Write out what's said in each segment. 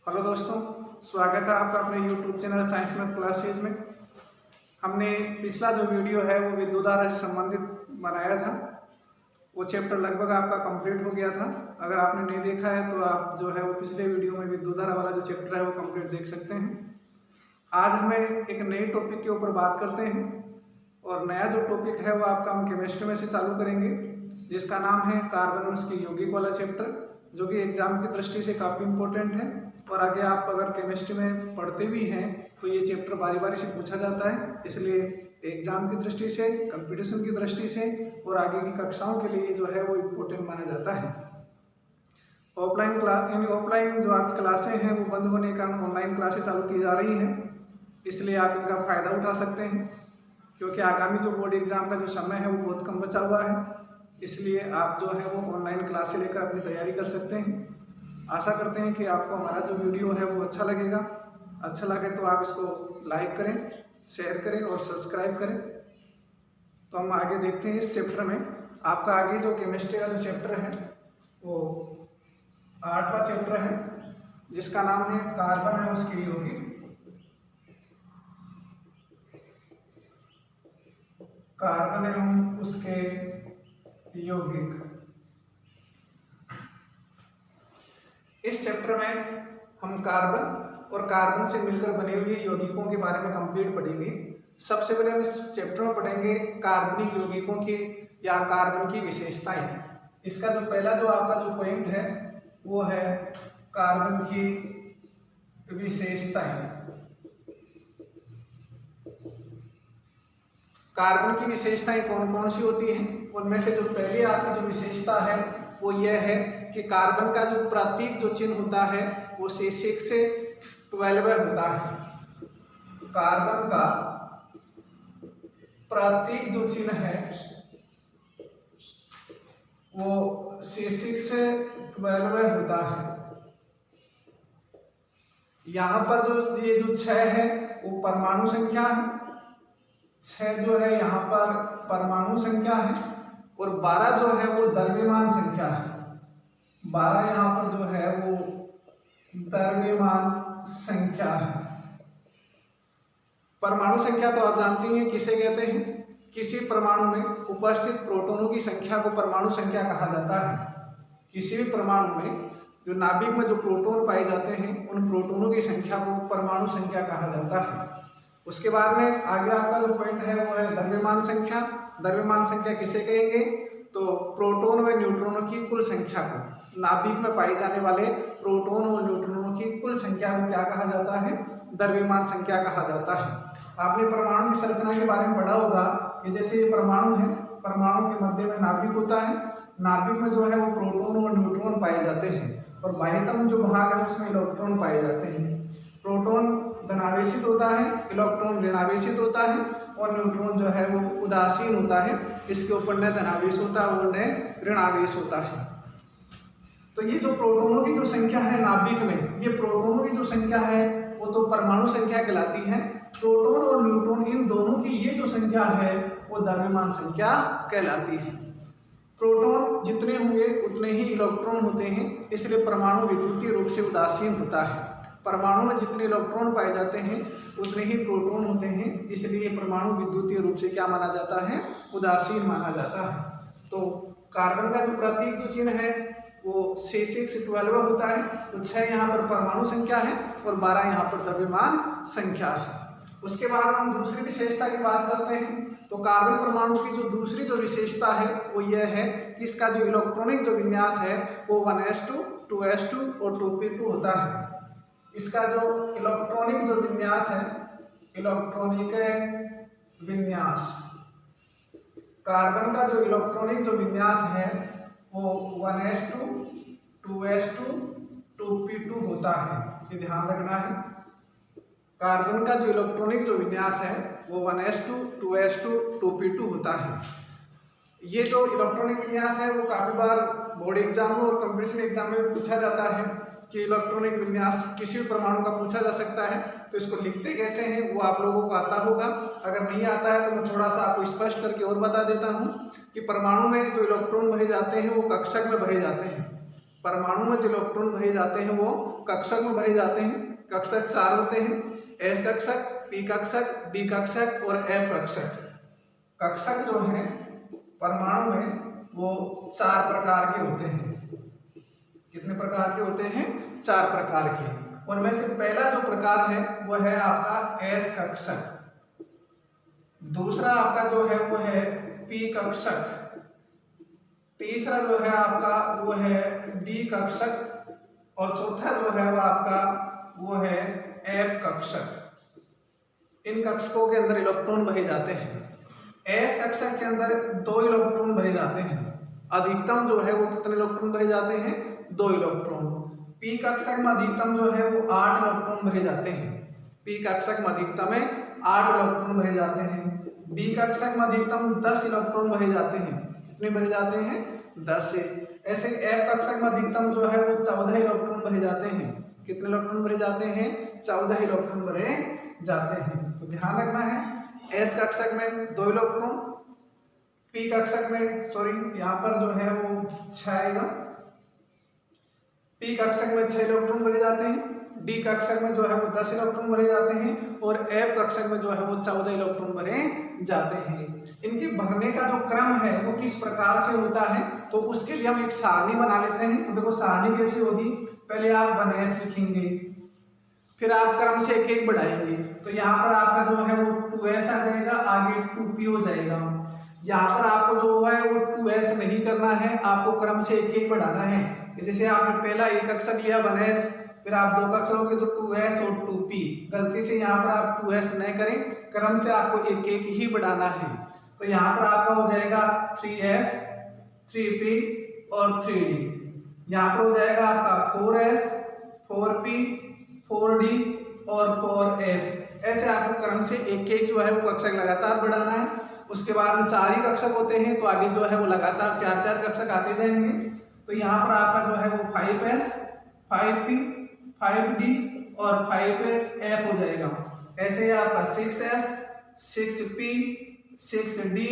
Hello दोस्तों, स्वागत है आपका अपने YouTube channel science math classes में। हमने पिछला जो वीडियो है वो विद्युत धारा से संबंधित बनाया था। वो चैप्टर लगभग आपका कंप्लीट हो गया था। अगर आपने नहीं देखा है तो आप जो है वो पिछले वीडियो में विद्युत धारा वाला जो चैप्टर है वो कंप्लीट देख सकते हैं। आज हमें एक नए टॉपिक के ऊपर बात करते हैं और नया जो टॉपिक है वो आपका हम केमिस्ट्री में से चालू करेंगे, जिसका नाम है कार्बन और उसकी यौगिक वाला चैप्टर, जो कि एग्जाम की दृष्टि से काफ़ी इंपॉर्टेंट है। और आगे आप अगर केमिस्ट्री में पढ़ते भी हैं तो ये चैप्टर बारी बारी से पूछा जाता है, इसलिए एग्जाम की दृष्टि से, कंपटीशन की दृष्टि से और आगे की कक्षाओं के लिए जो है वो इम्पोर्टेंट माना जाता है। ऑफलाइन क्लास यानी ऑफलाइन जो आपकी क्लासें हैं वो बंद होने के कारण ऑनलाइन क्लासें चालू की जा रही हैं, इसलिए आप इनका फ़ायदा उठा सकते हैं, क्योंकि आगामी जो बोर्ड एग्ज़ाम का जो समय है वो बहुत कम बचा हुआ है। इसलिए आप जो है वो ऑनलाइन क्लासें लेकर अपनी तैयारी कर सकते हैं। आशा करते हैं कि आपको हमारा जो वीडियो है वो अच्छा लगेगा। अच्छा लगे तो आप इसको लाइक करें, शेयर करें और सब्सक्राइब करें। तो हम आगे देखते हैं इस चैप्टर में। आपका आगे जो केमिस्ट्री का जो चैप्टर है वो 8वां चैप्टर है, जिसका नाम है कार्बन है उसकी यौगिक। कार्बन एवं उसके यौगिक। इस चैप्टर में हम कार्बन और कार्बन से मिलकर बने हुए यौगिकों के बारे में कंप्लीट पढ़ेंगे। सबसे पहले हम इस चैप्टर में पढ़ेंगे कार्बनिक यौगिकों की या कार्बन की विशेषताएं। इसका जो पहला जो आपका जो पॉइंट है वो है कार्बन की विशेषताएं। कार्बन की विशेषताएं कौन कौन सी होती हैं? उनमें से जो पहली आपकी जो विशेषता है वो यह है कि कार्बन का जो प्रतीक जो चिन्ह होता है वो C6 से 12 होता है। कार्बन का प्रतीक जो चिन्ह है वो C6 से 12 होता है। यहाँ पर जो ये जो 6 है वो परमाणु संख्या है। 6 जो है यहाँ पर परमाणु संख्या है और 12 जो है वो द्रव्यमान संख्या है। 12 यहाँ पर जो है वो द्रव्यमान संख्या है। परमाणु संख्या तो आप जानते हैं किसे कहते हैं। किसी परमाणु में उपस्थित प्रोटॉनों की संख्या को परमाणु संख्या कहा जाता है। किसी भी परमाणु में जो नाभिक में जो प्रोटॉन पाए जाते हैं उन प्रोटॉनों की संख्या को परमाणु संख्या कहा जाता है। उसके बाद में आगे आपका जो पॉइंट है वो है द्रव्यमान संख्या। द्रव्यमान संख्या किसे कहेंगे? तो प्रोटॉन व न्यूट्रॉनों की कुल संख्या को, नाभिक में पाए जाने वाले प्रोटॉन और न्यूट्रॉनों की कुल संख्या को क्या कहा जाता है? द्रव्यमान संख्या कहा जाता है। आपने परमाणु की संरचना के बारे में पढ़ा होगा कि जैसे ये परमाणु है, परमाणु के मध्य में नाभिक होता है। नाभिक में जो है वो प्रोटॉन और न्यूट्रॉन पाए जाते हैं और बाह्यतम जो भाग है उसमें इलेक्ट्रॉन पाए जाते हैं। प्रोटॉन धनावेशित होता है, इलेक्ट्रॉन ऋणावेशित होता है और न्यूट्रॉन जो है वो उदासीन होता है। इसके ऊपर न धनावेश होता है और न ऋणावेश होता है। तो ये जो प्रोटॉनों की जो संख्या है नाभिक में, ये प्रोटॉनों की जो संख्या है वो तो परमाणु संख्या कहलाती है। प्रोटॉन और न्यूट्रॉन इन दोनों की ये जो संख्या है वो द्रव्यमान संख्या कहलाती है। प्रोटॉन जितने होंगे उतने ही इलेक्ट्रॉन होते हैं, इसलिए परमाणु विद्युतीय रूप से उदासीन होता है। परमाणु में जितने इलेक्ट्रॉन पाए जाते हैं उतने ही प्रोटॉन होते हैं, इसलिए परमाणु विद्युतीय रूप से क्या माना जाता है? उदासीन माना जाता है। तो कार्बन का जो प्रतीक जो चिन्ह है वो C6 से 12 होता है। तो 6 यहाँ पर परमाणु संख्या है और 12 यहाँ पर द्रव्यमान संख्या है। उसके बाद हम दूसरी विशेषता की बात करते हैं। तो कार्बन परमाणु की जो दूसरी जो विशेषता है वो यह है कि इसका जो इलेक्ट्रॉनिक जो विन्यास है वो 1s2, 2s2 और 2p2 होता है। इसका जो इलेक्ट्रॉनिक जो विन्यास है, इलेक्ट्रॉनिक विन्यास, कार्बन का जो इलेक्ट्रॉनिक जो विन्यास है वो 1s2, 2s2, 2p2 होता है। ये ध्यान रखना है। कार्बन का जो इलेक्ट्रॉनिक जो विन्यास है वो 1s2, 2s2, 2p2 होता है। ये जो इलेक्ट्रॉनिक विन्यास है वो काफ़ी बार बोर्ड एग्जाम में और कंपटीशन एग्जाम में पूछा जाता है कि इलेक्ट्रॉनिक विन्यास किसी भी परमाणु का पूछा जा सकता है। तो इसको लिखते कैसे हैं वो आप लोगों को आता होगा। अगर नहीं आता है तो मैं थोड़ा सा आपको स्पष्ट करके और बता देता हूँ कि परमाणु में जो इलेक्ट्रॉन भरे जाते हैं वो कक्षक में भरे जाते हैं। परमाणु में जो इलेक्ट्रॉन भरे जाते हैं वो कक्षक में भरे जाते हैं। कक्षक 4 होते हैं, एस कक्षक, पी कक्षक, डी कक्षक और एफ कक्षक। कक्षक जो है परमाणु में वो 4 प्रकार के होते हैं। कितने प्रकार के होते हैं? 4 प्रकार के। उनमें से पहला जो प्रकार है वो है आपका एस कक्षक, दूसरा आपका जो है वो है पी कक्षक, तीसरा जो है आपका वो है डी कक्षक और चौथा जो है वो आपका वो है एफ कक्षक। इन कक्षकों के अंदर इलेक्ट्रॉन भरे जाते हैं। एस कक्षक के अंदर 2 इलेक्ट्रॉन भरे जाते हैं। अधिकतम जो है वो कितने इलेक्ट्रॉन भरे जाते हैं? 2 इलेक्ट्रॉन। पी कक्षक में अधिकतम जो है वो 8 इलेक्ट्रॉन भरे जाते हैं। पी कक्षक में अधिकतम में 8 इलेक्ट्रॉन भरे जाते हैं। डी कक्षक में अधिकतम 10 इलेक्ट्रॉन भरे जाते हैं। कितने भरे जाते हैं? 10 से। ऐसे एफ कक्षक में अधिकतम जो है वो 14 इलेक्ट्रॉन भरे जाते हैं। कितने इलेक्ट्रॉन भरे जाते हैं? 14 इलेक्ट्रॉन भरे जाते हैं। तो ध्यान रखना है, एस कक्षक में 2 इलेक्ट्रॉन, पी कक्षक में सॉरी यहाँ पर जो है वो 6 आएगा, पी कक्षक में 6 इलेक्ट्रॉन भरे जाते हैं, डी कक्षक में जो है वो 10 इलेक्ट्रॉन भरे जाते हैं और एफ कक्षक में जो है वो 14 इलेक्ट्रॉन भरे जाते हैं। इनके भरने का जो क्रम है वो किस प्रकार से होता है, तो उसके लिए हम एक सारणी बना लेते हैं। तो देखो सारणी कैसे होगी, पहले आप 1s लिखेंगे, फिर आप क्रम से एक एक बढ़ाएंगे। तो यहाँ पर आपका जो है वो 2s आ जाएगा, आगे 2p हो जाएगा। यहाँ पर आपको जो है वो 2s नहीं करना है, आपको क्रम से एक एक बढ़ाना है। जैसे आपने पहला एक कक्षक लिया 1s, फिर आप 2 कक्षक लोगे तो 2s और 2p। गलती से यहाँ पर आप 2s नहीं करें, क्रम से आपको एक एक ही बढ़ाना है। तो यहाँ पर आपका हो जाएगा 3s, 3p और 3d। यहाँ पर हो जाएगा आपका 4s, 4p, 4d और 4f। ऐसे आपको क्रम से एक एक जो है वो कक्षक लगातार बढ़ाना है। उसके बाद में 4 ही कक्षक होते हैं, तो आगे जो है वो लगातार 4-4 कक्षक आते जाएंगे। तो यहाँ पर आपका जो है वो 5s, 5p, 5d और 5f हो जाएगा। ऐसे आपका 6s, 6p, 6d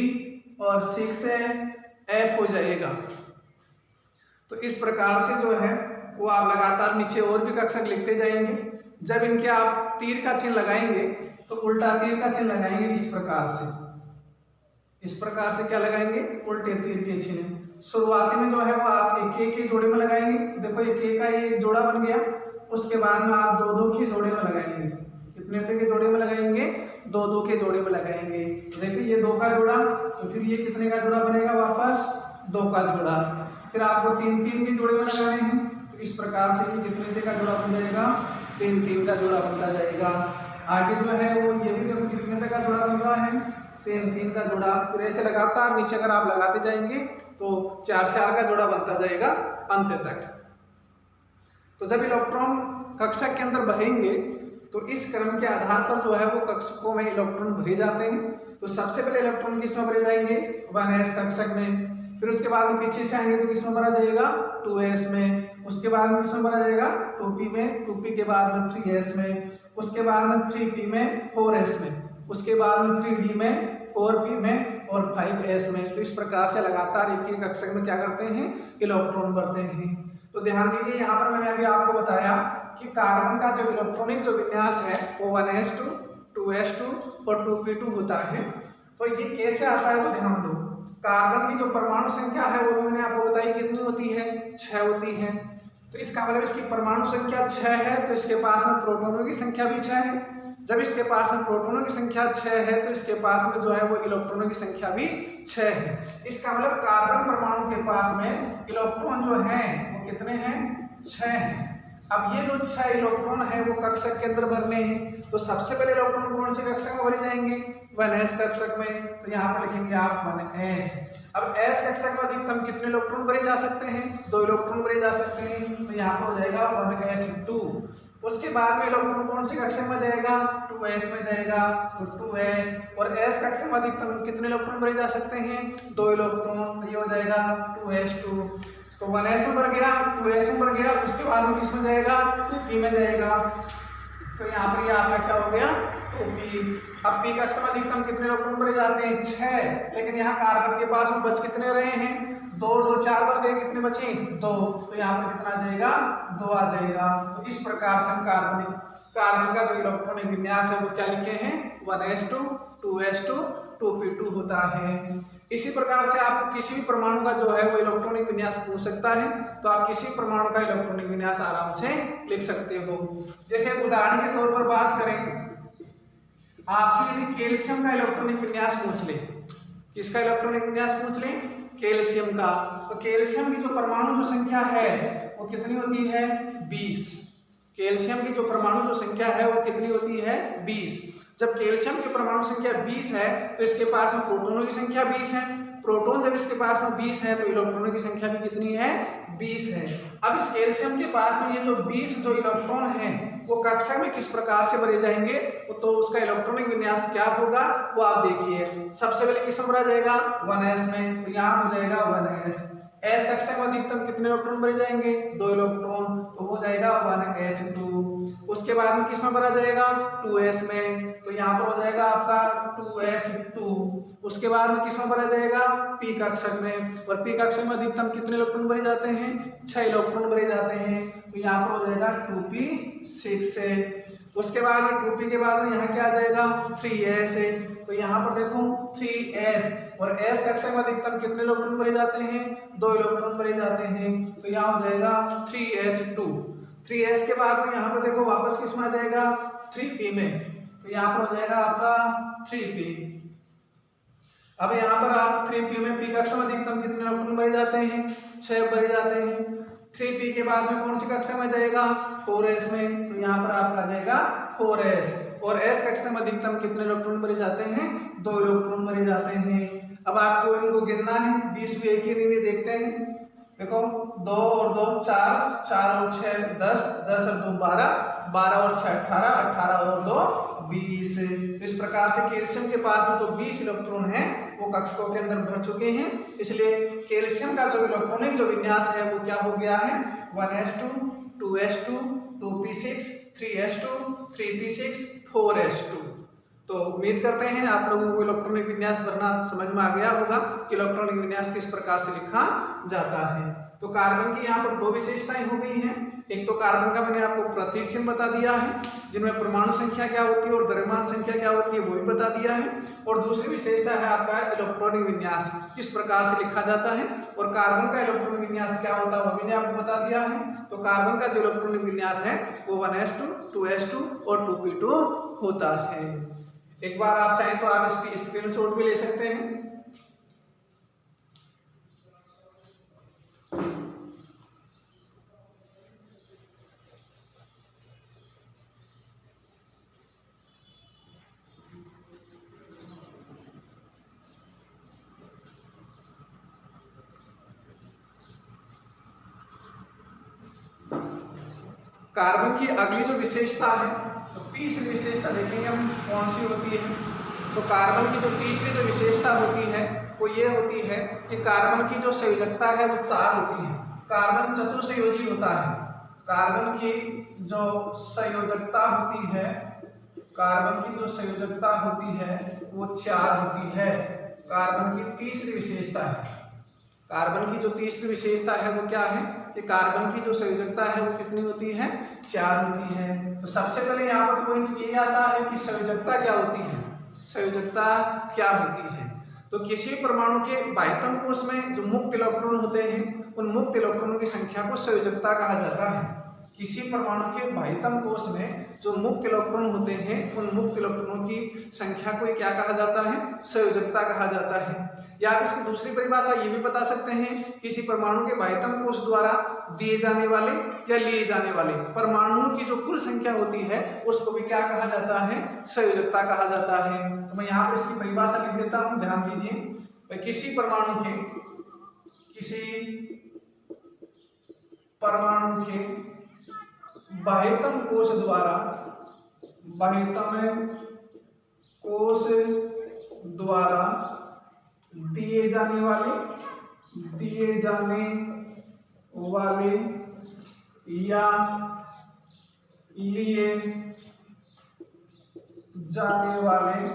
और 6f हो जाएगा। तो इस प्रकार से जो है वो आप लगातार नीचे और भी कक्षक लिखते जाएंगे। जब इनके आप तीर का चिन्ह लगाएंगे तो उल्टा तीर का चिन्ह लगाएंगे इस प्रकार से। इस प्रकार से क्या लगाएंगे? उल्टे तीर के चिन्ह। शुरुआती में जो है वो आप एक एक के जोड़े में लगाएंगे। देखो एक एक का एक जोड़ा बन गया, उसके बाद में आप 2-2 के जोड़े में लगाएंगे। कितने के जोड़े में लगाएंगे? 2-2 के जोड़े में लगाएंगे। देखिए ये 2 का जोड़ा, तो फिर ये कितने का जोड़ा बनेगा? वापस 2 का जोड़ा। फिर आपको 3-3 के जोड़े में लगाने हैं, तो इस प्रकार से ये कितने का जोड़ा बन जाएगा? 3-3 का जोड़ा बनता जाएगा। आगे जो है वो ये भी देखो कितने का जोड़ा बन रहा है? 3-3 का जोड़ा। फिर ऐसे लगातार नीचे अगर आप लगाते जाएंगे तो 4-4 का जोड़ा बनता जाएगा अंत तक। तो जब इलेक्ट्रॉन कक्षक के अंदर भरेंगे तो इस क्रम के आधार पर जो है वो कक्षकों में इलेक्ट्रॉन भरे जाते हैं। तो सबसे पहले इलेक्ट्रॉन किस में भरे जाएंगे? 1s कक्षक में। फिर उसके बाद हम पीछे से आएंगे तो किस में भरा जाएगा? 2s में। उसके बाद में किस में भरा जाएगा? 2p में। 2p के बाद में 3s में। उसके बाद में 3p में, 4s में। उसके बाद में 3d में, 4p में और 5s में। तो इस प्रकार से लगातार एक एक कक्षक में क्या करते हैं? इलेक्ट्रॉन भरते हैं। तो ध्यान दीजिए, यहाँ पर मैंने अभी आपको बताया कि कार्बन का जो इलेक्ट्रॉनिक जो विन्यास है वो 1s2, 2s2 और 2p2 होता है। तो ये कैसे आता है वो ध्यान दो। कार्बन की जो परमाणु संख्या है वो मैंने आपको बताई कितनी होती है? 6 होती है। तो इसका मतलब इसकी परमाणु संख्या 6 है, तो इसके पास में प्रोटॉनों की संख्या भी 6 है। जब इसके पास में प्रोटॉनों की संख्या 6 है तो इसके पास में जो है वो इलेक्ट्रॉनों की संख्या भी 6 है। इसका मतलब कार्बन परमाणु के पास में इलेक्ट्रॉन जो है वो कितने हैं? 6 हैं। अब ये जो 6 इलेक्ट्रॉन है वो कक्षक के अंदर भरने हैं। तो सबसे पहले इलेक्ट्रॉन कौन से कक्षक में भरे जाएंगे? 1s कक्षक में। तो यहाँ पर लिखेंगे आप 1s। अब s कक्षक में अधिकतम कितने इलेक्ट्रॉन भरे जा सकते हैं? 2 इलेक्ट्रॉन भरे जा सकते हैं। तो यहाँ पर हो जाएगा 1s2। उसके बाद में इलेक्ट्रॉन कौन से कक्षक में जाएगा? 2s में जाएगा। तो 2s और s कक्षक में अधिकतम कितने इलेक्ट्रॉन भरे जा सकते हैं? 2 इलेक्ट्रॉन। तो ये हो जाएगा 2s2। तो 1s में भर गया, 2s में भर गया। उसके बाद में किसमें जाएगा? 2p में जाएगा। तो यहाँ पर ये आपका क्या हो गया? 2p। अब p कक्षक में अधिकतम कितने इलेक्ट्रॉन भरे जाते हैं? 6। लेकिन यहाँ कार्बन के पास में बच कितने रहे हैं? 2 और 2 4 बन गए, कितने बचे 2, तो यहाँ पर कितना आ जाएगा 2 आ जाएगा। तो इस प्रकार से हम कार्बन का जो इलेक्ट्रॉनिक विन्यास है वो क्या लिखे हैं 1s2 2s2 2p2 होता है। इसी प्रकार से आपको किसी भी परमाणु का जो है वो इलेक्ट्रॉनिक विन्यास पूछ सकता है, तो आप किसी परमाणु का इलेक्ट्रॉनिक विन्यास आराम से लिख सकते हो। जैसे उदाहरण के तौर पर बात करें, आपसे यदि कैल्शियम का इलेक्ट्रॉनिक विन्यास पूछ ले, किसका इलेक्ट्रॉनिक विन्यास पूछ ले कैल्शियम का, तो कैल्शियम की जो परमाणु जो संख्या है वो कितनी होती है 20। कैल्शियम की जो परमाणु जो संख्या है वो कितनी होती है 20। जब कैल्शियम की परमाणु संख्या 20 है तो इसके पास में प्रोटॉनों की संख्या 20 है। प्रोटॉन जब इसके पास में 20 है तो इलेक्ट्रॉनों की संख्या भी कितनी है 20 है। अब इस कैल्शियम के पास में ये जो 20 जो इलेक्ट्रॉन है वो कक्षा में किस प्रकार से भरे जाएंगे, तो उसका इलेक्ट्रॉनिक विन्यास क्या होगा वो आप देखिए। सबसे पहले किस में भरा जाएगा 1s में, तो यहाँ हो जाएगा 1s। एस कक्षा में अधिकतम कितने इलेक्ट्रॉन भरे जाएंगे 2 इलेक्ट्रॉन, तो हो जाएगा 1s2। उसके बाद में किस में भरा जाएगा 2s में, तो यहाँ पर हो जाएगा आपका 2s2। उसके बाद में किस में भरा जाएगा p कक्षक में, और p कक्षक में अधिकतम कितने इलेक्ट्रॉन भरे जाते हैं 6 इलेक्ट्रॉन भरे जाते हैं, तो यहाँ पर हो जाएगा 2p6 है। उसके बाद में 2p के बाद में यहाँ क्या आ जाएगा 3s है, तो यहाँ पर देखो 3s, और s कक्षा में अधिकतम कितने इलेक्ट्रॉन भरे जाते हैं 2 इलेक्ट्रॉन भरे जाते हैं, तो यहाँ हो जाएगा 3s2। 3s के बाद में यहाँ पर देखो वापस किस में आ जाएगा 3p में, तो यहाँ पर हो जाएगा आपका 3p। अब यहाँ पर आप 3p में p कक्षा में अधिकतम कितने इलेक्ट्रॉन भरे जाते हैं 6 भरे जाते हैं। 3p के बाद में कौन सी कक्षा में जाएगा 4s में, तो यहाँ पर आपका आ जाएगा 4s, और s कक्षा में अधिकतम कितने इलेक्ट्रॉन भरे जाते हैं 2 इलेक्ट्रॉन भरे जाते हैं। अब आपको इनको गिनना है, 20 भी एक ही नहीं देखते हैं। देखो 2 और 2 4, 4 और 6 10, 10 और 2 12, 12 और 6 18, 18 और 2 20। इस प्रकार से कैल्शियम के पास में जो 20 इलेक्ट्रॉन है वो कक्षकों के अंदर भर चुके हैं, इसलिए कैल्शियम का जो इलेक्ट्रॉनिक जो विन्यास है वो क्या हो गया है 1s2 2s2 2p6 3s2 3p6 4s2। तो उम्मीद करते हैं आप लोगों को इलेक्ट्रॉनिक विन्यास भरना समझ में आ गया होगा कि इलेक्ट्रॉनिक विन्यास किस प्रकार से लिखा जाता है। तो कार्बन की यहाँ पर 2 विशेषताएं हो गई हैं। एक तो कार्बन का मैंने आपको प्रतीक चिन्ह बता दिया है, जिनमें परमाणु संख्या क्या होती है और द्रव्यमान संख्या क्या होती है वो भी बता दिया है, और दूसरी विशेषता है आपका इलेक्ट्रॉनिक विन्यास किस प्रकार से लिखा जाता है, और कार्बन का इलेक्ट्रॉनिक विन्यास क्या होता है वो मैंने आपको बता दिया है। तो कार्बन का जो इलेक्ट्रॉनिक विन्यास है वो 1s2 2s2 और 2p2 होता है। एक बार आप चाहें तो आप इसकी स्क्रीनशॉट भी ले सकते हैं। कार्बन की अगली जो विशेषता है तो तीसरी विशेषता देखेंगे हम कौन सी होती है। तो कार्बन की जो तीसरी जो विशेषता होती है वो ये होती है कि कार्बन की जो संयोजकता है वो 4 होती है। कार्बन चतुर्संयोजी होता है। कार्बन की जो संयोजकता होती है, कार्बन की जो संयोजकता होती है वो 4 होती है। कार्बन की तीसरी विशेषता है, कार्बन की जो तीसरी विशेषता है वो क्या है कि कार्बन की जो संयोजकता है वो कितनी होती है 4 होती है। तो सबसे पहले यहाँ पर पॉइंट ये आता है कि संयोजकता क्या होती है। संयोजकता क्या होती है तो किसी परमाणु के बाह्यतम कोश में जो मुक्त इलेक्ट्रॉन होते हैं उन मुक्त इलेक्ट्रॉनों की संख्या को संयोजकता कहा जाता है। किसी परमाणु के बाह्यतम कोश में जो मुक्त इलेक्ट्रॉन होते हैं उन मुक्त इलेक्ट्रॉनों की संख्या को क्या कहा जाता है संयोजकता कहा जाता है। या आप इसकी दूसरी परिभाषा ये भी बता सकते हैं, किसी परमाणु के बाह्यतम कोश द्वारा दिए जाने वाले या लिए जाने वाले परमाणुओं की जो कुल संख्या होती है उसको भी क्या कहा जाता है संयोजकता कहा जाता है। तो मैं यहाँ पर इसकी परिभाषा लिख देता हूँ, ध्यान दीजिए। किसी परमाणु के बाह्यतम कोश द्वारा दिए जाने वाले या लिए जाने वाले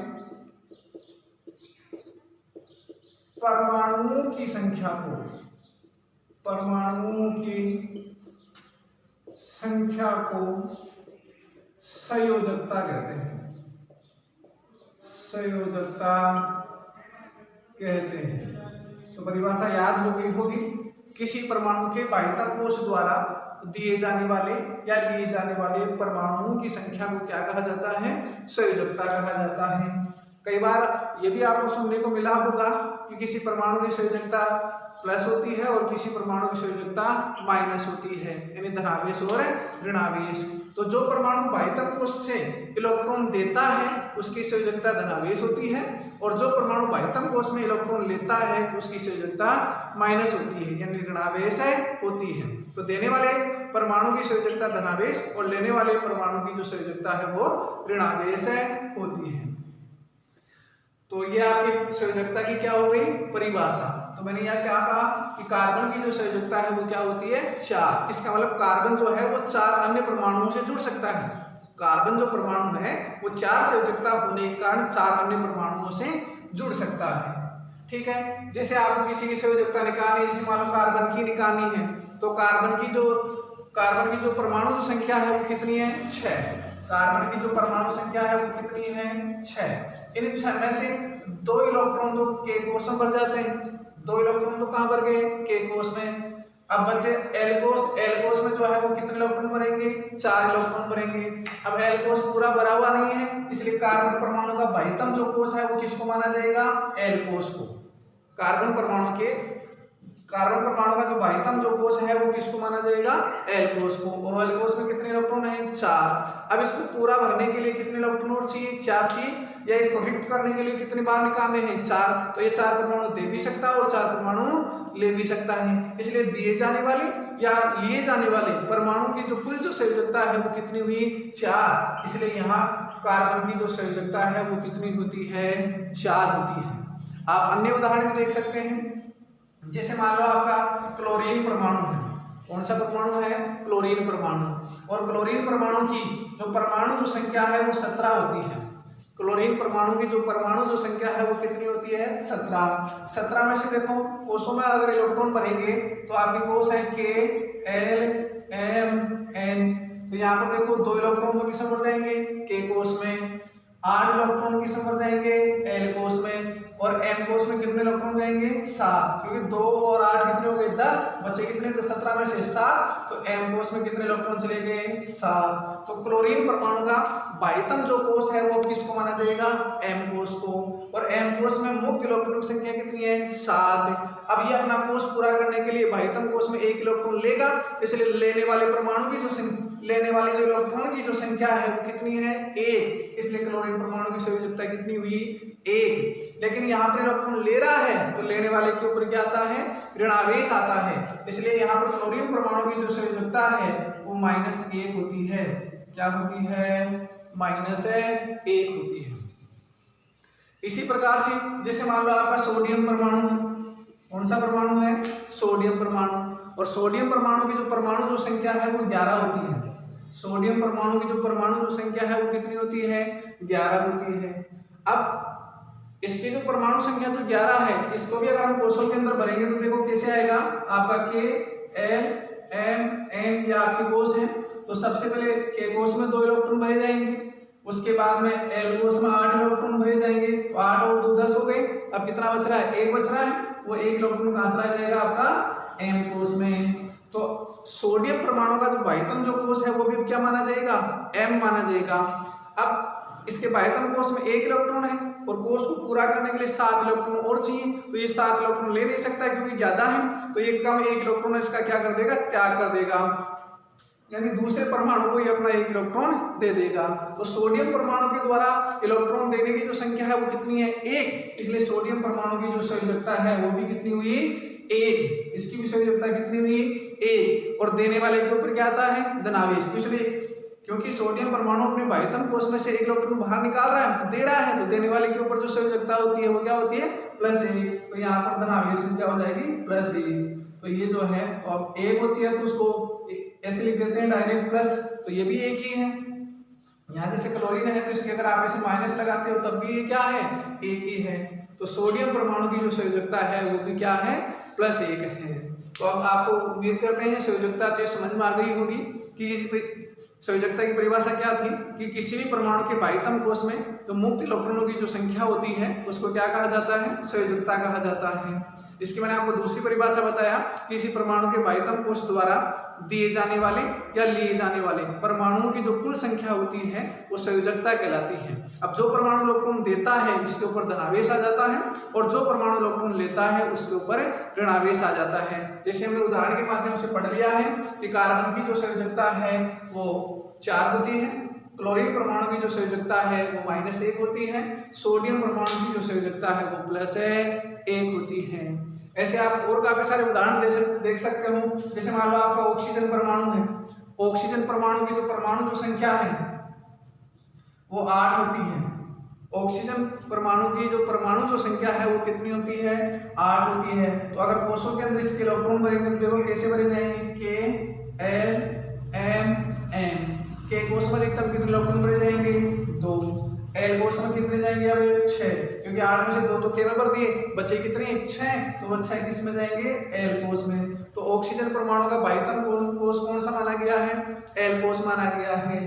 परमाणुओं की संख्या को परमाणुओं की संख्या को संयोजकता कहते हैं, संयोजकता कहते हैं। तो परिभाषा याद हो गई होगी। किसी परमाणु के बाह्यतम कोश द्वारा दिए जाने वाले या लिए जाने वाले परमाणुओं की संख्या को क्या कहा जाता है? संयोजकता कहा जाता है। कई बार ये भी आपको सुनने को मिला होगा कि किसी परमाणु की संयोजकता प्लस होती है और किसी परमाणु की संयोजकता माइनस होती है, यानी धनावेश और ऋणावेश। तो जो परमाणु बाह्यतम कोश से इलेक्ट्रॉन देता है उसकी संयोजकता धनावेश होती है, और जो परमाणु बाह्यतम कोश में इलेक्ट्रॉन लेता है उसकी संयोजकता माइनस होती है, यानी ऋणावेश होती है। तो देने वाले परमाणु की संयोजकता धनावेश और लेने वाले परमाणु की जो संयोजकता है वो ऋणावेश होती है। तो ये आपकी संयोजकता की क्या हो गई? परिभाषा। तो मैंने यहाँ क्या कहा कि कार्बन की जो संयोजकता है वो क्या होती है? 4। इसका मतलब कार्बन जो है वो 4 अन्य परमाणुओं से जुड़ सकता है। कार्बन जो परमाणु है वो 4 संयोजकता होने के कारण 4 अन्य परमाणुओं से जुड़ सकता है। ठीक है, जैसे आपको किसी की संयोजकता निकालनी है, जैसे मान लो कार्बन की निकालनी है, तो कार्बन की जो परमाणु जो संख्या है वो कितनी है? 6। कार्बन की जो परमाणु संख्या है वो कितनी है? 6। इन 6 में से 2 इलेक्ट्रॉन तो के कोश में भर जाते हैं। 2 इलेक्ट्रॉन तो कहाँ भर गए? के कोश में। अब बचे एल कोश। एल कोश में जो है वो कितने इलेक्ट्रॉन भरेंगे? 4 इलेक्ट्रॉन भरेंगे। अब एल कोश पूरा भरा हुआ नहीं है, इसलिए कार्बन परमाणु का बाह्यतम जो कोश है वो किसको माना जाएगा? एल कोश को। कार्बन परमाणु का जो बाह्यतम जो कोश है वो किसको माना जाएगा? एल कोश को। और एल कोश में कितने इलेक्ट्रॉन है? 4। अब इसको पूरा भरने के लिए कितने इलेक्ट्रॉन और चाहिए? 4 चाहिए। या इसको रिक्त करने के लिए कितने बार निकालने हैं? 4। तो ये 4 परमाणु दे भी सकता है और 4 परमाणु ले भी सकता है। इसलिए दिए जाने वाले या लिए जाने वाले परमाणु की जो पूरी जो संयोजकता है वो कितनी हुई? 4। इसलिए यहाँ कार्बन की जो संयोजकता है वो कितनी होती है? 4 होती है। आप अन्य उदाहरण भी देख सकते हैं। जैसे मान लो आपका क्लोरीन परमाणु है। कौन सा परमाणु है? क्लोरीन परमाणु। और क्लोरीन परमाणु की जो परमाणु जो संख्या है वो 17 होती है। क्लोरीन परमाणु की जो परमाणु जो संख्या है वो कितनी होती है? 17। 17 में से देखो कोशों में अगर इलेक्ट्रॉन भरेंगे तो आपके कोश है के, एल, एम, एन। तो यहाँ पर देखो 2 इलेक्ट्रॉन तो किसमें भर जाएंगे? के कोश में। 8 इलेक्ट्रॉन किसमें भर जाएंगे? एल कोश में। और एम कोश में कितने इलेक्ट्रॉन जाएंगे? 7, क्योंकि 2 और 8 कितने हो गए? 10। बचे कितने? तो 17 में से 7। तो एम कोश में कितने इलेक्ट्रॉन चले गए? 7। तो क्लोरीन परमाणु का बाह्यतम जो कोश है वो किसको माना जाएगा? एम कोश को। और एम कोश में मुक्त इलेक्ट्रॉन की संख्या कितनी है? 7। अब ये अपना कोश पूरा करने के लिए बाह्यतम कोश में 1 इलेक्ट्रॉन लेगा, इसलिए लेने वाले परमाणु की जो इलेक्ट्रॉन की जो संख्या है वो कितनी है? 1। इसलिए क्लोरीन परमाणु की संयोजकता कितनी हुई? 1। लेकिन यहाँ पर इलेक्ट्रॉन ले रहा है तो लेने वाले के ऊपर क्या आता है? ऋणावेश आता है। इसलिए यहाँ पर क्लोरीन परमाणु की जो संयोजकता है वो -1 होती है। क्या होती है? -1 होती है। इसी प्रकार से जैसे मान लो आपका सोडियम परमाणु है। कौन सा परमाणु है? सोडियम परमाणु। और सोडियम परमाणु की जो परमाणु जो संख्या है वो 11 होती है। सोडियम परमाणु की जो परमाणु जो संख्या है वो कितनी होती है? 11 होती है। अब इसकी जो परमाणु संख्या जो 11 है, इसको भी अगर हम कोशों के अंदर भरेंगे तो देखो कैसे आएगा आपका के, एल, एम, एन। ये आपके कोश है। तो सबसे पहले के कोश में 2 इलेक्ट्रॉन भरे जाएंगे। उसके बाद में एल कोश में 8 इलेक्ट्रॉन भरे जाएंगे। तो 8 और 2 10 हो गए। अब कितना बच रहा है? 1 बच रहा है। वो 1 इलेक्ट्रॉन कहाँ चला जाएगा? आपका एम कोश में। तो सोडियम परमाणु का जो बाह्यतम जो कोश है वो भी क्या माना जाएगा? एम माना जाएगा। अब इसके बाह्यतम कोश में 1 इलेक्ट्रॉन है और कोश को पूरा करने के लिए 7 इलेक्ट्रॉन और चाहिए। तो ये 7 इलेक्ट्रॉन ले नहीं सकता क्योंकि ज्यादा है। तो ये कम 1 इलेक्ट्रॉन इसका क्या कर देगा? त्याग कर देगा, यानी दूसरे परमाणु को ये अपना 1 इलेक्ट्रॉन दे देगा। तो सोडियम परमाणु के द्वारा इलेक्ट्रॉन देने की जो संख्या है वो कितनी है? 1। इसलिए सोडियम परमाणु की जो संयोजकता है वो भी कितनी हुई? 1। इसकी भी संयोजकता कितनी हुई? 1। और देने वाले के ऊपर क्या आता है? धनावेश। इसलिए क्योंकि सोडियम परमाणु अपने बाह्यतम कोश में से 1 इलेक्ट्रॉन बाहर निकाल रहा है, दे रहा है, तो देने वाले के ऊपर जो संयोजकता होती है वो क्या होती है? +1। तो यहाँ पर धनावेश में क्या हो जाएगी? +1। तो ये जो है अब 1 होती है तो उसको ऐसे लिख देते हैं डायरेक्ट प्लस। तो ये भी 1 ही है। यहाँ जैसे क्लोरीन है तो इसके अगर आप ऐसे माइनस लगाते हो तब भी ये क्या है? 1 ही है। तो सोडियम परमाणु की जो संयोजकता है वो भी क्या है? +1 है। तो अब आपको उम्मीद करते हैं संयोजकता चीज समझ में आ गई होगी कि संयोजकता की परिभाषा क्या थी कि किसी भी परमाणु के बाह्यतम कोश में तो मुक्त इलेक्ट्रॉनों की जो संख्या होती है उसको क्या कहा जाता है, संयोजकता कहा जाता है। इसकी मैंने आपको दूसरी परिभाषा बताया, किसी परमाणु के बाह्यतम कोश द्वारा दिए जाने वाले या लिए जाने वाले परमाणुओं की जो कुल संख्या होती है वो संयोजकता कहलाती है। अब जो परमाणु इलेक्ट्रॉन देता है उसके ऊपर धनावेश आ जाता है और जो परमाणु इलेक्ट्रॉन लेता है उसके ऊपर ऋणावेश आ जाता है। जैसे हमने उदाहरण के माध्यम से पढ़ लिया है कि कार्बन की जो संयोजकता है वो 4 होती है, क्लोरीन परमाणु की जो संयोजकता है वो -1 होती है, सोडियम परमाणु की जो संयोजकता है वो +1 होती है। ऐसे आप और काफी सारे उदाहरण देख सकते हो। जैसे मान लो आपका ऑक्सीजन परमाणु है, ऑक्सीजन परमाणु की जो परमाणु जो संख्या है वो 8 होती है। ऑक्सीजन परमाणु की जो परमाणु जो संख्या है वो कितनी होती है, 8 होती है। तो अगर कोषों के अंदर इसके इलेक्ट्रॉन भरेंगे तो केवल कैसे भरे जाएंगे, K L M N। के कोष में अधिकतम कितने इलेक्ट्रॉन भरे जाएंगे, 2। एल कोष में कितने जाएंगे, अब 6, क्योंकि 8 में से 2 तो केवल भर दिए, बचे कितने 6, तो वो 6 किस में जाएंगे, एल कोष में। तो ऑक्सीजन परमाणु का बाह्यतम कोष कौन सा माना गया है, एल कोष माना गया है।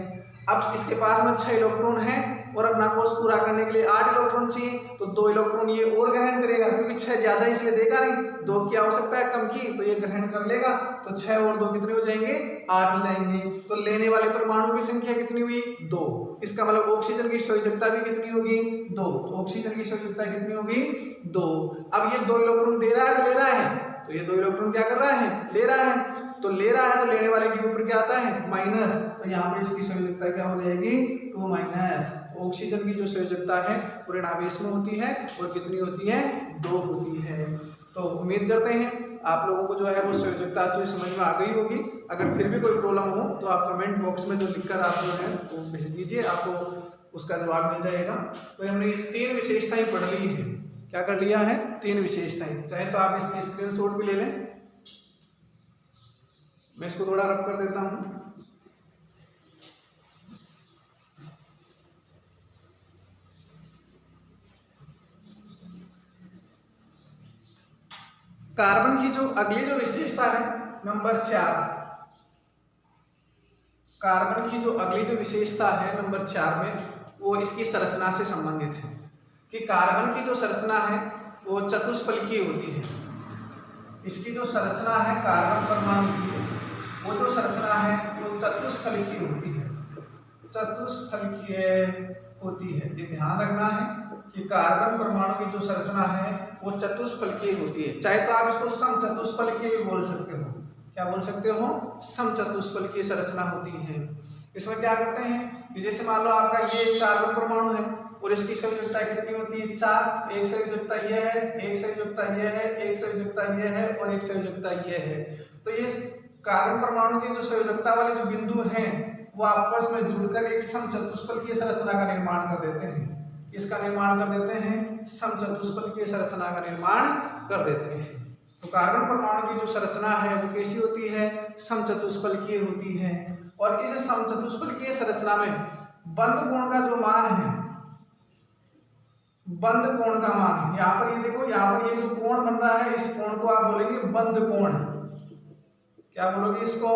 अब इसके पास में 6 इलेक्ट्रॉन है और अपना कोष पूरा करने के लिए 8 इलेक्ट्रॉन चाहिए, तो 2 इलेक्ट्रॉन ये और ग्रहण करेगा, क्योंकि 6 ज्यादा इसलिए देगा नहीं, 2 की आवश्यकता है कम की, तो ये ग्रहण कर लेगा। तो 6 और 2 कितने हो जाएंगे, 8 हो जाएंगे। तो लेने वाले परमाणु की संख्या कितनी हुई, 2। इसका मतलब ऑक्सीजन की संयोजकता भी कितनी होगी, 2। तो ऑक्सीजन की संयोजकता कितनी होगी, 2। अब ये 2 इलेक्ट्रॉन दे रहा है कि ले रहा है, तो ये 2 इलेक्ट्रॉन क्या कर रहा है, ले रहा है। तो ले रहा है तो लेने वाले के ऊपर क्या आता है, माइनस, तो यहाँ पर इसकी संयोजकता क्या हो जाएगी, 2-। ऑक्सीजन की जो संयोजकता है वो ऋणावेश में होती है और कितनी होती है, 2 होती है। तो उम्मीद करते हैं आप लोगों को जो है वो संयोजकता अच्छे समझ में आ गई होगी। अगर फिर भी कोई प्रॉब्लम हो तो आप कमेंट बॉक्स में जो लिखकर आप जो है वो भेज दीजिए, आपको उसका जवाब मिल जाएगा। तो हमने 3 विशेषताएं पढ़ ली है, क्या कर लिया है, 3 विशेषताएं। चाहे तो आप इसकी स्क्रीनशॉट भी ले लें, मैं इसको थोड़ा रब कर देता हूं। कार्बन की जो अगली जो विशेषता है नंबर 4, कार्बन की जो अगली जो विशेषता है नंबर 4 में वो इसकी संरचना से संबंधित है कि कार्बन की जो संरचना है वो चतुष्फलकीय होती है। इसकी जो संरचना है कार्बन परमाणु की, वो जो संरचना है वो चतुष्फलकीय होती है, चतुष्फलकीय होती है। ये ध्यान रखना है कि कार्बन परमाणु की जो संरचना है वो चतुष्फलकीय होती है। चाहे तो आप इसको समचतुष्फलकीय भी बोल सकते हो, क्या बोल सकते हो, समचतुष्फलकीय संरचना होती है। इसमें क्या करते हैं कि जैसे मान लो आपका ये कार्बन परमाणु है और इसकी संयोजकता कितनी होती है, 4। एक संयोजकता ये है, एक संयोजकता ये है, एक संयोजकता ये है और एक संयोजकता ये है। तो ये कार्बन परमाणु की जो संयोजकता वाले जो बिंदु हैं वो आपस में जुड़कर एक समचतुष्फलकीय संरचना का निर्माण कर देते हैं। इसका निर्माण कर देते हैं, समचतुष्फलकीय संरचना का निर्माण कर देते हैं। तो कार्बन परमाणु की जो संरचना है वो कैसी होती है, समचतुष्फलकीय होती है। और इस समचतुष्फलकीय संरचना में बंध कोण का जो मान है, बंध कोण का मान, यहाँ पर ये देखो, यहाँ पर ये जो कोण बन रहा है इस कोण को आप बोलेंगे बंध कोण। क्या बोलोगे इसको,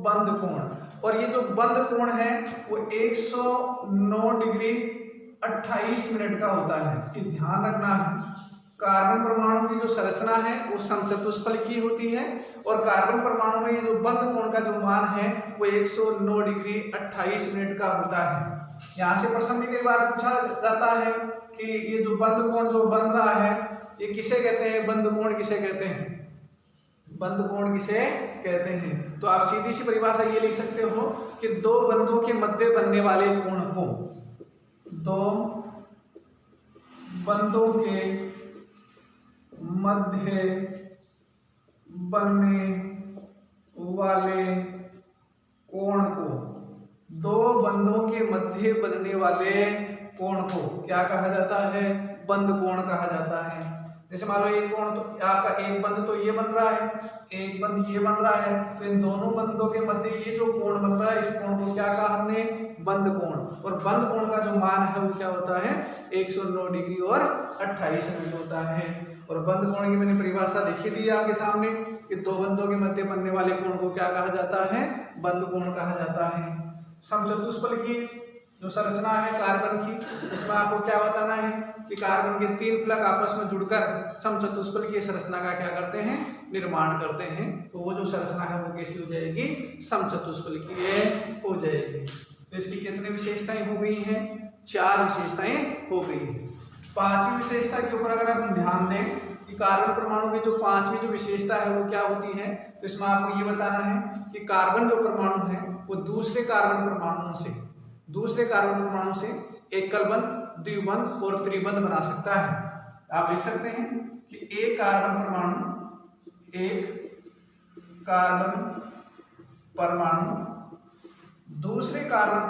बंध कोण। और ये जो बंध कोण है वो 109 डिग्री 28 मिनट का होता है। ये ध्यान रखना है, कार्बन परमाणु की जो संरचना है वो समचतुष्फलकीय होती है और कार्बन परमाणु में ये जो बंध कोण का जो मान है वो 109 डिग्री 28 मिनट का होता है। यहाँ से प्रश्न भी कई बार पूछा जाता है कि ये जो बंध कोण जो बन रहा है ये किसे कहते हैं, बंध कोण किसे कहते हैं, बंध कोण किसे कहते हैं। तो आप सीधी सी परिभाषा ये लिख सकते हो कि 2 बंधों के मध्य बनने वाले कोण को, 2 बंधों के मध्य बनने वाले कोण को, 2 बंधों के मध्य बनने वाले कोण को क्या कहा जाता है, बंध कोण कहा जाता है। जैसे मान लो एक कोण, तो आपका एक बंध तो ये बन रहा है, एक बंध ये बन रहा है, तो इन दोनों बंधों के मध्य ये जो कोण बन रहा है इस कोण को क्या कहा हमने, बंध कोण। और बंध कोण का जो मान है वो क्या होता है, 109 डिग्री और 28 मिनट होता है। और बंद कोण की मैंने परिभाषा लिखी दी है आपके सामने कि दो बंदों के मध्य बनने वाले कोण को क्या कहा जाता है, बंद कोण कहा जाता है। समचतुष्फलक की जो संरचना है कार्बन की, उसमें आपको क्या बताना है कि कार्बन के 3 प्लग आपस में जुड़कर समचतुष्फलक की संरचना का क्या करते हैं, निर्माण करते हैं। तो वो जो संरचना है वो कैसी हो जाएगी, समचतुष्फलकीय हो जाएगी। तो इसकी कितनी विशेषताएं हो गई हैं, 4 विशेषताएं हो गई हैं। 5वीं विशेषता के ऊपर अगर आप ध्यान दें कि कार्बन परमाणु की जो 5वीं जो विशेषता है वो क्या होती है, तो इसमें आपको ये बताना है कि कार्बन जो परमाणु है वो दूसरे कार्बन परमाणु से एकल बंध, द्विबंध और त्रिबंध बना सकता है। आप लिख सकते हैं कि एक कार्बन परमाणु दूसरे कार्बन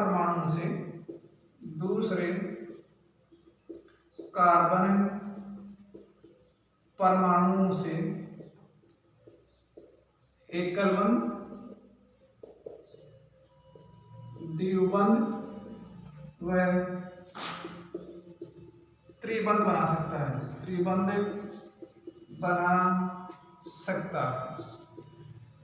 परमाणुओं से एकल बंध, द्विबंध व त्रिबंध बना सकता है।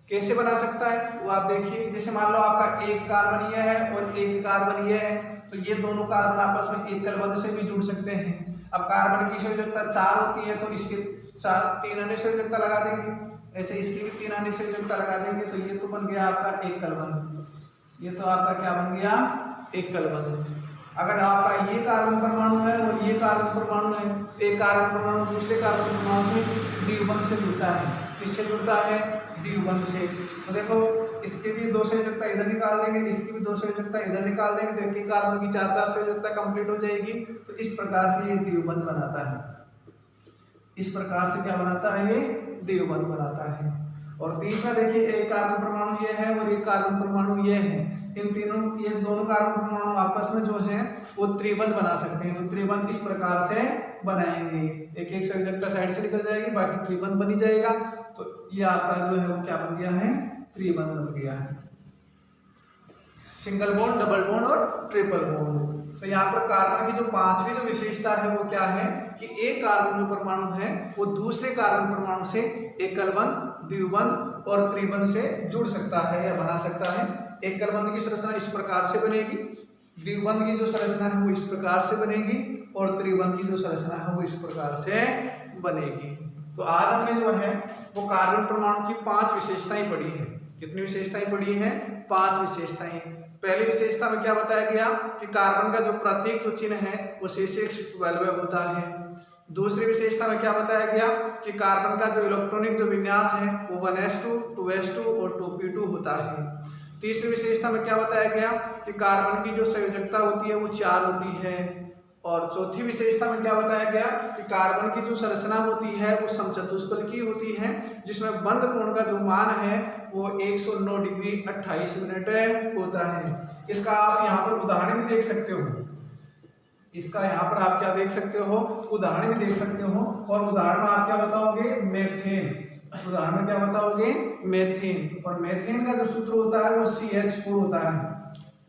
कैसे बना सकता है वो आप देखिए। जैसे मान लो आपका एक कार्बन यह है और एक कार्बन यह है, तो ये दोनों कार्बन आपस में एकल बंध से भी जुड़ सकते हैं। अब कार्बन की संयोजकता 4 होती है, तो इसके 3 अन्य संयोजकता लगा देंगे, ऐसे इसकी भी 3 अन्य संयोजकता लगा देंगे, तो ये तो बन गया आपका एकल बंध। ये तो आपका क्या बन गया, एकल बंध। अगर आपका ये कार्बन परमाणु है और ये कार्बन परमाणु है, एक कार्बन परमाणु दूसरे कार्बन परमाणु से द्विबंध से जुड़ता है। किससे जुड़ता है, द्विबंध से। तो देखो इसके भी 2 संयोजकता इधर निकाल देंगे, इसकी भी 2 संयोजकता इधर निकाल देंगे, तो एक ही कार्बन की 4-4 संयोजकता कंप्लीट हो जाएगी। तो इस प्रकार से ये द्विबंध बनाता है। इस प्रकार से क्या बनाता है, ये द्विबंध बनाता है। और तीसरा देखिए, एक कार्बन परमाणु ये है और एक कार्बन परमाणु ये है, ये दोनों कार्बन परमाणु आपस में जो है वो त्रिबंध बना सकते हैं। तो त्रिबंध किस प्रकार से बनाएंगे, एक संयोजकता साइड से निकल जाएगी, बाकी त्रिबंध बनी जाएगा। तो ये आपका जो है वो क्या बन गया है, त्रिबंध बन गया है। सिंगल बॉन्ड, डबल बॉन्ड और ट्रिपल बॉन्ड। तो यहाँ पर कार्बन की जो 5वीं जो विशेषता है वो क्या है कि एक कार्बन जो परमाणु है वो दूसरे कार्बन परमाणु से एकल बंध, द्विबंध और त्रिबंध से जुड़ सकता है या बना सकता है। एकल बंध की संरचना इस प्रकार से बनेगी, द्विबंध की जो संरचना है वो इस प्रकार से बनेगी और त्रिबंध की जो संरचना है वो इस प्रकार से बनेगी। तो आज हमने जो है वो कार्बन परमाणु की 5 विशेषताएं पढ़ी है। कितनी विशेषताएं पढ़ी है, 5 विशेषताएं। पहली विशेषता में क्या बताया गया कि कार्बन का जो प्रतीक जो चिन्ह है वो C612 होता है। दूसरी विशेषता में क्या बताया गया कि कार्बन का जो इलेक्ट्रॉनिक जो विन्यास है वो 1s2, 2s2 और 2p2 होता है। तीसरी विशेषता में क्या बताया गया कि कार्बन की जो संयोजकता होती है वो 4 होती है। और चौथी विशेषता में क्या बताया गया कि कार्बन की जो संरचना होती है वो समचतुष्फलकीय होती है, जिसमें बंध कोण का जो मान है वो 109 डिग्री 28 मिनट होता है। इसका आप यहाँ पर उदाहरण भी देख सकते हो। इसका यहाँ पर आप क्या देख सकते हो, उदाहरण भी देख सकते हो। और उदाहरण में आप क्या बताओगे, मेथेन। उदाहरण में क्या बताओगे, मेथेन। और मेथेन का जो सूत्र होता है वो CH4 होता है।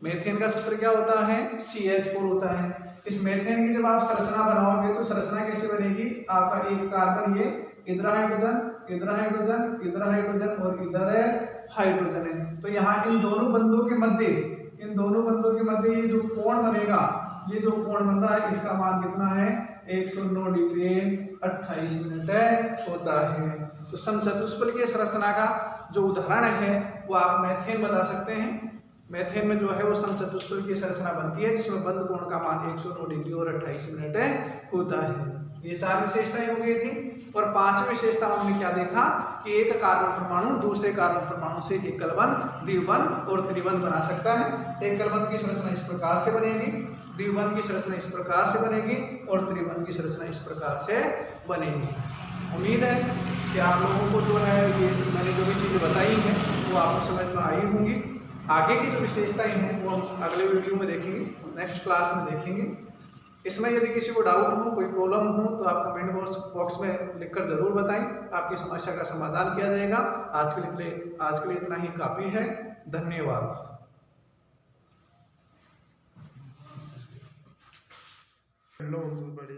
मेथेन का सूत्र क्या होता है, CH4 होता है। इस मेथेन की जब आप संरचना बनाओगे तो संरचना कैसे बनेगी, आपका एक कार्बन ये इधर हाइड्रोजन, इधर हाइड्रोजन, इधर हाइड्रोजन और इधर हाइड्रोजन है। तो यहाँ इन दोनों बंधों के मध्य ये जो कोण बनेगा, ये जो कोण बन रहा है इसका मान कितना है, 109 डिग्री 28 मिनट होता है। तो समचतुष्फलकीय संरचना का जो उदाहरण है वो आप मेथेन बता सकते हैं। मेथेन में जो है वो समचतुष्फलकीय संरचना बनती है जिसमें बंध कोण का मान 109 डिग्री और 28 मिनट होता है। ये 4 विशेषताएं हो गई थी। और 5वीं विशेषता हमने क्या देखा कि एक कार्बन परमाणु दूसरे कार्बन परमाणु से एकल बंध, द्विबंध और त्रिबंध बना सकता है। एकल बंध की संरचना इस प्रकार से बनेगी, द्विबंध की संरचना इस प्रकार से बनेगी और त्रिबंध की संरचना इस प्रकार से बनेगी। उम्मीद है कि आप लोगों को जो है ये मैंने जो भी चीज़ें बताई हैं वो आपको समझ में आई होंगी। आगे की जो विशेषताएं हैं वो हम अगले वीडियो में देखेंगे, नेक्स्ट क्लास में देखेंगे। इसमें यदि किसी को डाउट हो, कोई प्रॉब्लम हो तो आप कमेंट बॉक्स में लिखकर ज़रूर बताएं, आपकी समस्या का समाधान किया जाएगा। आज के लिए इतना ही काफ़ी है। धन्यवाद। हेलो बड़े